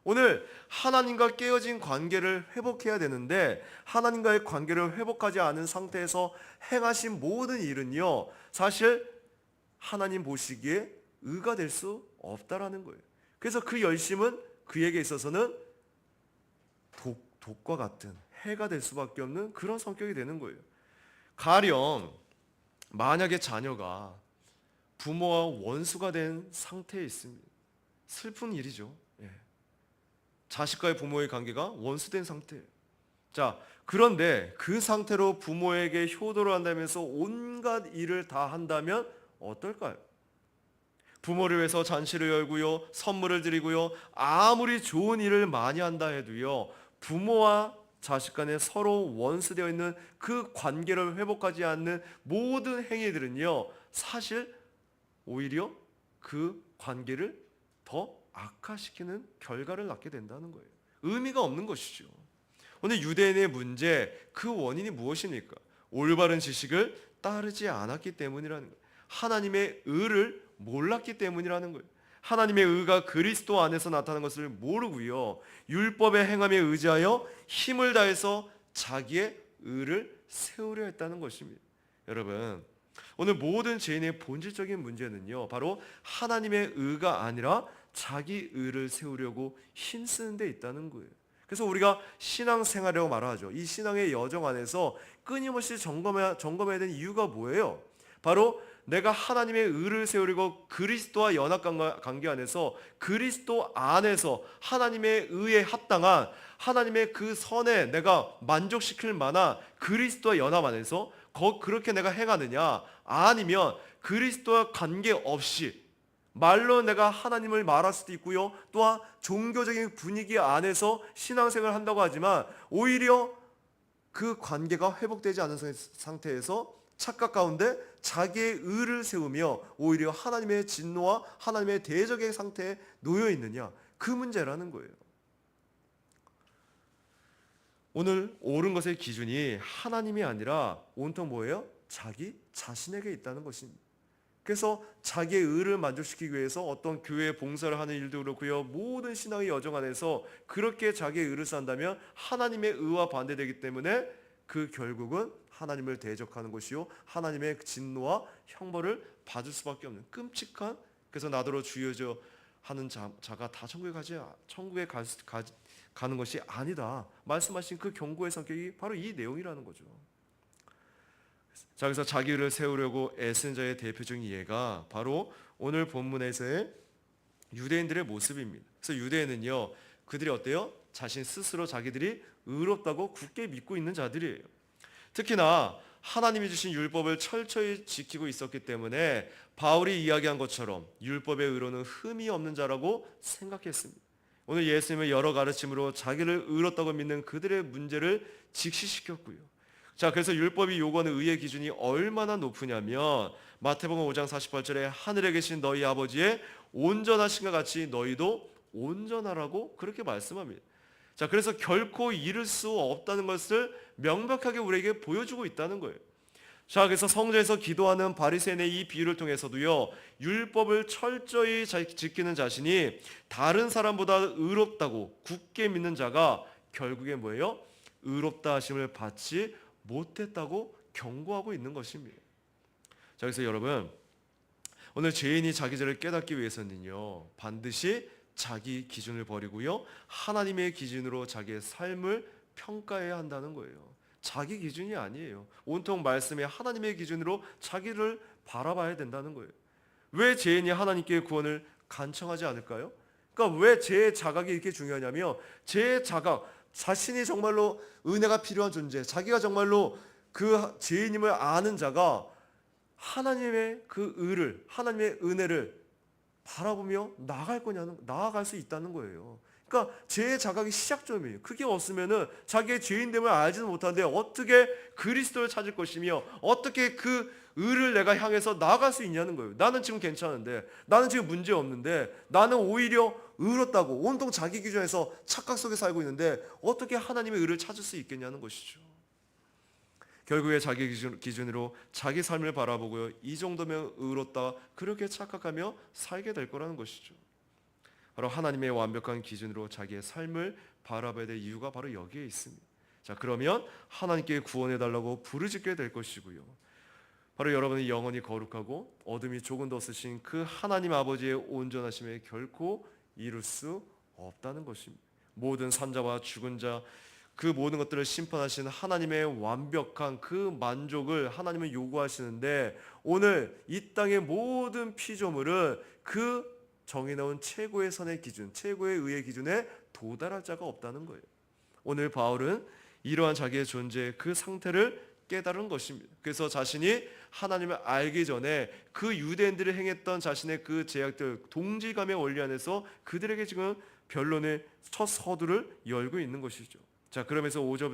오늘 하나님과 깨어진 관계를 회복해야 되는데 하나님과의 관계를 회복하지 않은 상태에서 행하신 모든 일은요, 사실 하나님 보시기에 의가 될 수 없다라는 거예요. 그래서 그 열심은 그에게 있어서는 독과 같은 해가 될 수밖에 없는 그런 성격이 되는 거예요. 가령 만약에 자녀가 부모와 원수가 된 상태에 있습니다. 슬픈 일이죠. 예. 자식과의 부모의 관계가 원수된 상태예요. 자, 그런데 그 상태로 부모에게 효도를 한다면서 온갖 일을 다 한다면 어떨까요? 부모를 위해서 잔치를 열고요, 선물을 드리고요, 아무리 좋은 일을 많이 한다 해도요, 부모와 자식 간에 서로 원수되어 있는 그 관계를 회복하지 않는 모든 행위들은요, 사실 오히려 그 관계를 더 악화시키는 결과를 낳게 된다는 거예요. 의미가 없는 것이죠. 오늘 유대인의 문제, 그 원인이 무엇입니까? 올바른 지식을 따르지 않았기 때문이라는 거예요. 하나님의 의를 몰랐기 때문이라는 거예요. 하나님의 의가 그리스도 안에서 나타나는 것을 모르고요, 율법의 행함에 의지하여 힘을 다해서 자기의 의를 세우려 했다는 것입니다. 여러분, 오늘 모든 죄인의 본질적인 문제는요, 바로 하나님의 의가 아니라 자기 의를 세우려고 힘쓰는 데 있다는 거예요. 그래서 우리가 신앙생활이라고 말하죠. 이 신앙의 여정 안에서 끊임없이 점검해야 되는 이유가 뭐예요? 바로 내가 하나님의 의를 세우려고 그리스도와 연합관계 안에서, 그리스도 안에서 하나님의 의에 합당한 하나님의 그 선에 내가 만족시킬 만한 그리스도와 연합 안에서 그렇게 내가 행하느냐, 아니면 그리스도와 관계없이 말로 내가 하나님을 말할 수도 있고요, 또한 종교적인 분위기 안에서 신앙생활을 한다고 하지만 오히려 그 관계가 회복되지 않은 상태에서 착각 가운데 자기의 의를 세우며 오히려 하나님의 진노와 하나님의 대적의 상태에 놓여 있느냐, 그 문제라는 거예요. 오늘 옳은 것의 기준이 하나님이 아니라 온통 뭐예요? 자기 자신에게 있다는 것입니다. 그래서 자기의 의를 만족시키기 위해서 어떤 교회 봉사를 하는 일도 그렇고요, 모든 신앙의 여정 안에서 그렇게 자기의 의를 쌓는다면 하나님의 의와 반대되기 때문에 그 결국은 하나님을 대적하는 것이요, 하나님의 진노와 형벌을 받을 수밖에 없는 끔찍한, 그래서 나더러 주여져 하는 자가 다 천국에 가는 것이 아니다 말씀하신 그 경고의 성격이 바로 이 내용이라는 거죠. 자, 그래서 자기를 세우려고 애쓴 자의 대표적인 예가 바로 오늘 본문에서의 유대인들의 모습입니다. 그래서 유대인은요, 그들이 어때요? 자신 스스로 자기들이 의롭다고 굳게 믿고 있는 자들이에요. 특히나 하나님이 주신 율법을 철저히 지키고 있었기 때문에 바울이 이야기한 것처럼 율법의 의로는 흠이 없는 자라고 생각했습니다. 오늘 예수님의 여러 가르침으로 자기를 의롭다고 믿는 그들의 문제를 직시시켰고요. 자, 그래서 율법이 요구하는 의의 기준이 얼마나 높으냐면 마태복음 5장 48절에 하늘에 계신 너희 아버지의 온전하신과 같이 너희도 온전하라고 그렇게 말씀합니다. 자, 그래서 결코 잃을 수 없다는 것을 명백하게 우리에게 보여주고 있다는 거예요. 자, 그래서 성전에서 기도하는 바리새인의 이 비유를 통해서도요, 율법을 철저히 지키는 자신이 다른 사람보다 의롭다고 굳게 믿는 자가 결국에 뭐예요? 의롭다 하심을 받지 못했다고 경고하고 있는 것입니다. 자, 그래서 여러분, 오늘 죄인이 자기 죄를 깨닫기 위해서는요, 반드시 자기 기준을 버리고요, 하나님의 기준으로 자기의 삶을 평가해야 한다는 거예요. 자기 기준이 아니에요. 온통 말씀에 하나님의 기준으로 자기를 바라봐야 된다는 거예요. 왜 죄인이 하나님께 구원을 간청하지 않을까요? 그러니까 왜 죄의 자각이 이렇게 중요하냐면, 죄의 자각, 자신이 정말로 은혜가 필요한 존재, 자기가 정말로 그 죄인임을 아는 자가 하나님의 그 의를, 하나님의 은혜를 바라보며 나아갈 수 있다는 거예요. 그러니까 죄의 자각이 시작점이에요. 그게 없으면은 자기의 죄인됨을 알지도 못하는데 어떻게 그리스도를 찾을 것이며 어떻게 그 의를 내가 향해서 나아갈 수 있냐는 거예요. 나는 지금 괜찮은데, 나는 지금 문제 없는데, 나는 오히려 의롭다고 온통 자기 기준에서 착각 속에 살고 있는데 어떻게 하나님의 의를 찾을 수 있겠냐는 것이죠. 결국에 자기 기준으로 자기 삶을 바라보고요, 이 정도면 의롭다 그렇게 착각하며 살게 될 거라는 것이죠. 바로 하나님의 완벽한 기준으로 자기의 삶을 바라봐야 될 이유가 바로 여기에 있습니다. 자, 그러면 하나님께 구원해 달라고 부르짖게 될 것이고요. 바로 여러분의 영혼이 거룩하고 어둠이 조금 더 쓰신 그 하나님 아버지의 온전하심에 결코 이룰 수 없다는 것입니다. 모든 산자와 죽은 자, 그 모든 것들을 심판하신 하나님의 완벽한 그 만족을 하나님은 요구하시는데, 오늘 이 땅의 모든 피조물은 그 정해놓은 최고의 선의 기준, 최고의 의의 기준에 도달할 자가 없다는 거예요. 오늘 바울은 이러한 자기의 존재의 그 상태를 깨달은 것입니다. 그래서 자신이 하나님을 알기 전에 그 유대인들이 행했던 자신의 그 제약들, 동질감의 원리 안에서 그들에게 지금 변론의 첫 서두를 열고 있는 것이죠. 자, 그러면서 5절